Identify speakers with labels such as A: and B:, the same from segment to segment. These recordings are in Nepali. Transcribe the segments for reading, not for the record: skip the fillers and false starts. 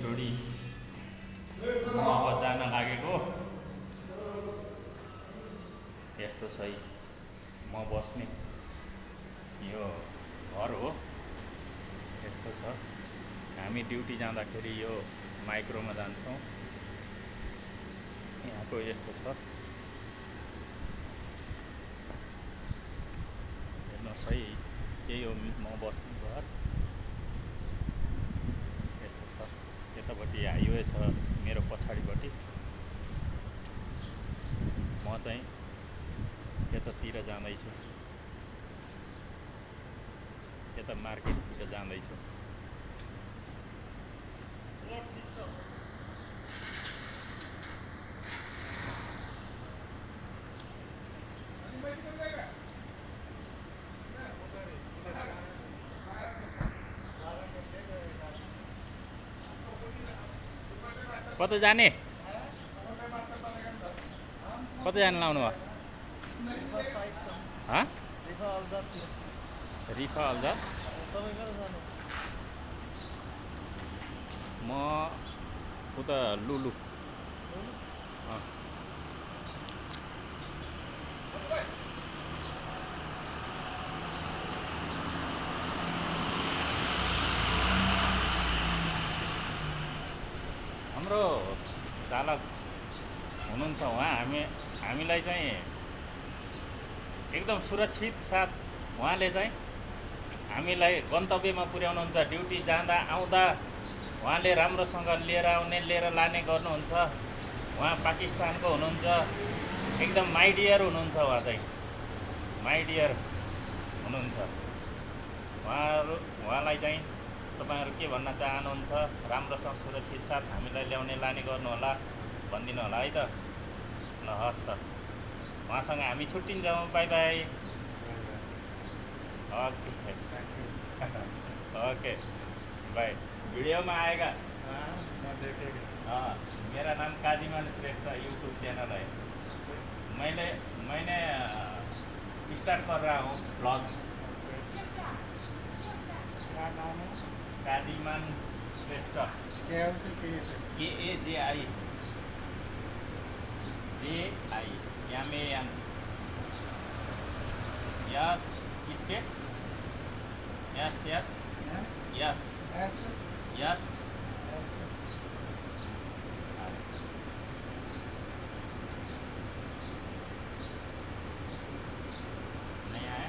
A: स्टोरी म अब जान लागेको यस्तो छ है। म बस्ने यो घर हो, यस्तो छ। हामी ड्युटी जाँदाखेरि यो माइक्रोमा जान्छौँ। यहाँको यस्तो छ, हेर्नुहोस् है। यही हो म बस्ने घर, यस्तो छ। यतापट्टि हाइवे छ मेरो पछाडिपट्टि। म चाहिँ यतातिर जाँदैछु, यता मार्केटतिर जाँदैछु। कता जाने, कता जाने लाउनु भयो? रिफा अल्जा। म उता लुलु। हाम्रो चालक हुनुहुन्छ उहाँ, हामीलाई चाहिँ एकदम सुरक्षित साथ उहाँले चाहिँ हामीलाई गन्तव्यमा पुर्याउनुहुन्छ। ड्युटी जाँदा आउँदा उहाँले राम्रोसँग लिएर आउने, लिएर लाने गर्नुहुन्छ। उहाँ पाकिस्तानको हुनुहुन्छ, एकदम माई डियर हुनुहुन्छ। उहाँ चाहिँ माई डियर हुनुहुन्छ। उहाँलाई चाहिँ तपाईहरु के भन्न चाहनुहुन्छ? राम्रोसँग सुरक्षित साथ हामीलाई ल्याउने लाने गर्नुहोला भनिदिनु होला है त। ल हस् त, उहाँसँग हामी छुट्टिन्छौँ। By by. Okay okay by. Video में आएगा। हाँ, मेरा नाम काजीमान श्रेष्ठ यूट्यूब चैनल है। मैंने स्टार्ट कर रहा हूँ ब्लॉग। क्या नाम है? काजीमान श्रेष्ठ। KAJI JIMAN। यस किसके? यस यस यस यस। नहीं आया?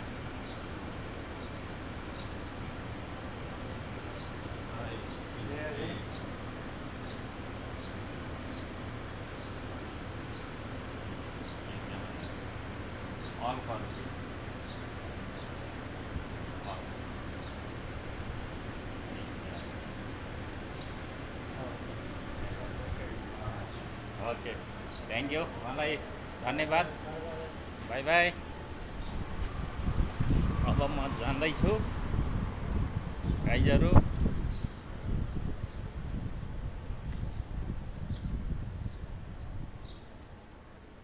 A: ऑल कर ओके, थ्याङ्क यू। उहाँलाई धन्यवाद। By by. अब म जाँदैछु गाइजहरू।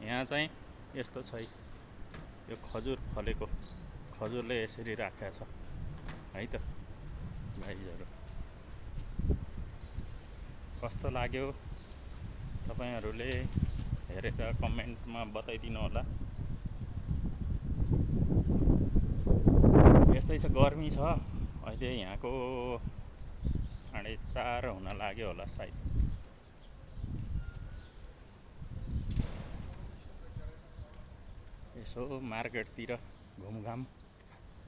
A: यहाँ चाहिँ यस्तो छ यो खजुर फलेको, खजुरले यसरी राखेको छ है त गाइजहरू। कस्तो लाग्यो तपाईहरुले हेरेर कमेन्टमा बताइदिनु होला। यस्तै छ, गर्मी छ अहिले। यहाँको 4:30 हुन लाग्यो होला सायद। यसो मार्केटतिर घुमघाम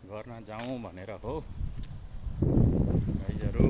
A: गर्न जाउँ भनेर हो गाइजहरू।